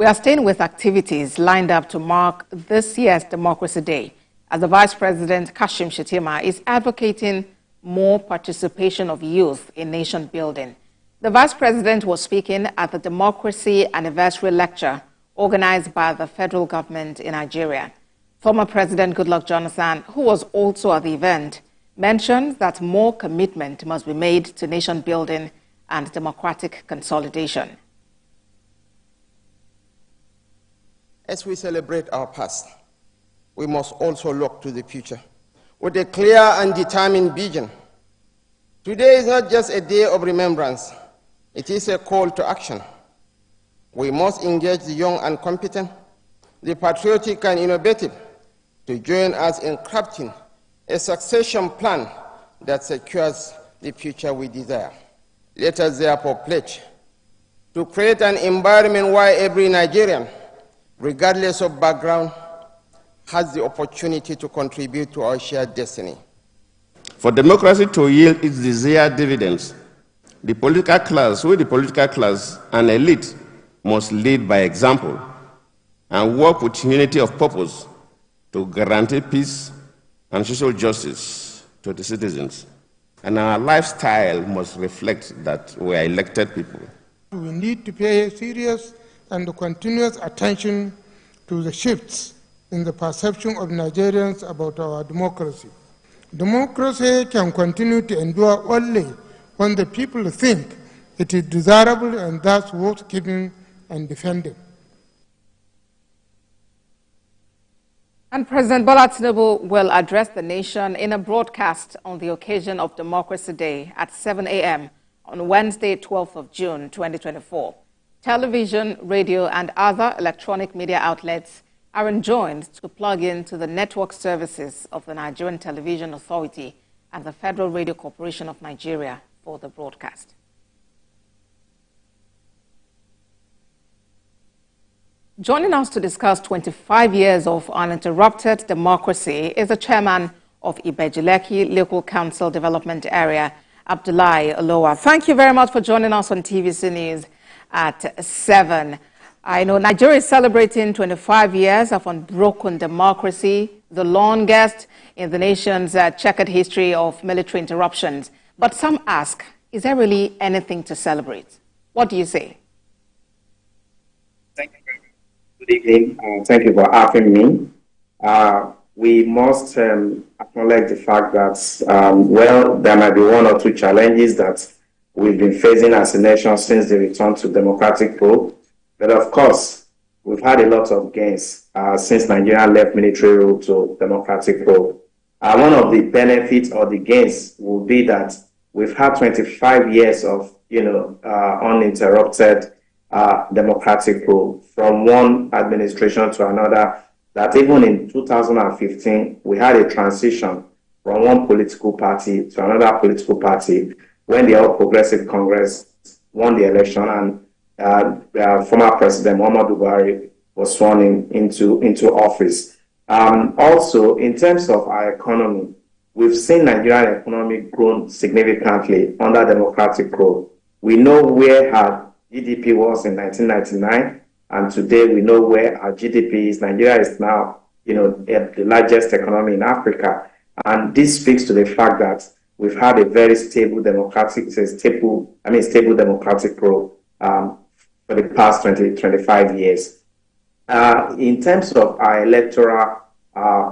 We are staying with activities lined up to mark this year's Democracy Day, as the Vice President Kashim Shettima is advocating more participation of youth in nation building. The Vice President was speaking at the Democracy Anniversary Lecture organized by the federal government in Nigeria. Former President Goodluck Jonathan, who was also at the event, mentioned that more commitment must be made to nation building and democratic consolidation. As we celebrate our past, we must also look to the future with a clear and determined vision. Today is not just a day of remembrance, it is a call to action. We must engage the young and competent, the patriotic and innovative, to join us in crafting a succession plan that secures the future we desire. Let us therefore pledge to create an environment where every Nigerian, regardless of background, has the opportunity to contribute to our shared destiny. For democracy to yield its desired dividends, the political class and elite must lead by example and work with unity of purpose to guarantee peace and social justice to the citizens. And our lifestyle must reflect that we are elected people. We need to pay serious and continuous attention to the shifts in the perception of Nigerians about our democracy. Democracy can continue to endure only when the people think it is desirable and thus worth keeping and defending. And President Bola Tinubu will address the nation in a broadcast on the occasion of Democracy Day at 7 a.m. on Wednesday, 12th of June, 2024. Television, radio, and other electronic media outlets are enjoined to plug into the network services of the Nigerian Television Authority and the Federal Radio Corporation of Nigeria for the broadcast. Joining us to discuss 25 years of uninterrupted democracy is the chairman of Ibejileki Local Council Development Area, Abdullahi Olowa. Thank you very much for joining us on TVC News at 7. I know Nigeria is celebrating 25 years of unbroken democracy, the longest in the nation's checkered history of military interruptions. But some ask, is there really anything to celebrate? What do you say? Thank you very much. Good evening. Thank you for having me. We must acknowledge the fact that, well, there might be one or two challenges that we've been facing as a nation since the return to democratic rule. But of course, we've had a lot of gains since Nigeria left military rule to democratic rule. One of the benefits or the gains will be that we've had 25 years of, uninterrupted democratic rule from one administration to another. That even in 2015, we had a transition from one political party to another political party when the All Progressive Congress won the election and former President Muhammadu Buhari was sworn into office. Also, in terms of our economy, we've seen Nigerian economy grow significantly under democratic rule. We know where our GDP was in 1999, and today we know where our GDP is. Nigeria is now, the largest economy in Africa, and this speaks to the fact that we've had a very stable democratic rule for the past 25 years. In terms of our electoral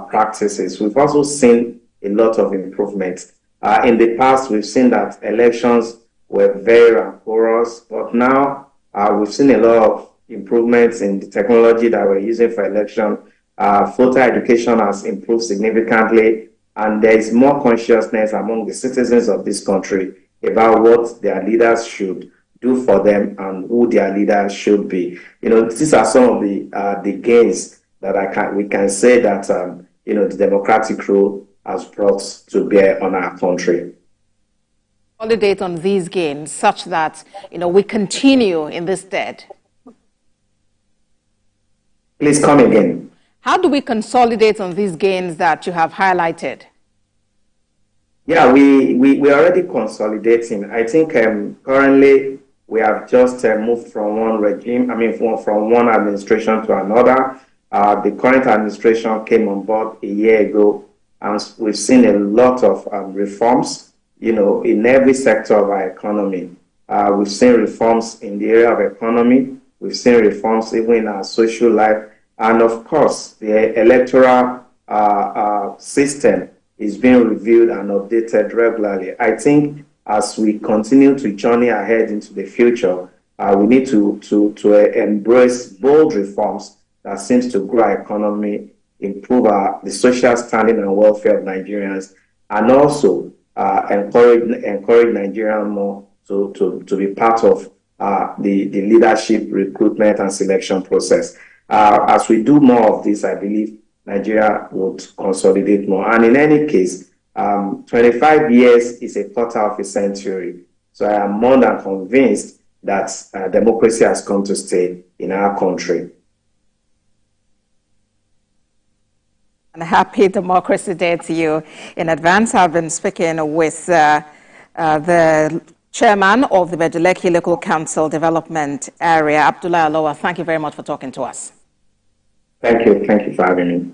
practices, we've also seen a lot of improvements. In the past, we've seen that elections were very rancorous, but now we've seen a lot of improvements in the technology that we're using for election. Voter education has improved significantly, and there is more consciousness among the citizens of this country about what their leaders should do for them and who their leaders should be. These are some of the gains that we can say that the democratic rule has brought to bear on our country. Consolidate on these gains such that we continue in this stead. Please come again. How do we consolidate on these gains that you have highlighted? Yeah, we're already consolidating. I think currently We have just moved from one regime, from one administration to another. The current administration came on board a year ago, and we've seen a lot of reforms, in every sector of our economy. We've seen reforms in the area of economy. We've seen reforms even in our social life. And of course, the electoral system is being reviewed and updated regularly. I think as we continue to journey ahead into the future, we need to embrace bold reforms that seems to grow our economy, improve the social standing and welfare of Nigerians, and also encourage Nigerians more to be part of the leadership, recruitment, and selection process. As we do more of this, I believe Nigeria would consolidate more. And in any case, 25 years is a quarter of a century. So I am more than convinced that democracy has come to stay in our country. And happy Democracy Day to you in advance. I've been speaking with the chairman of the Ibeju-Lekki Local Council Development Area, Abdullahi Alowa. Thank you very much for talking to us. Thank you. Thank you for having me.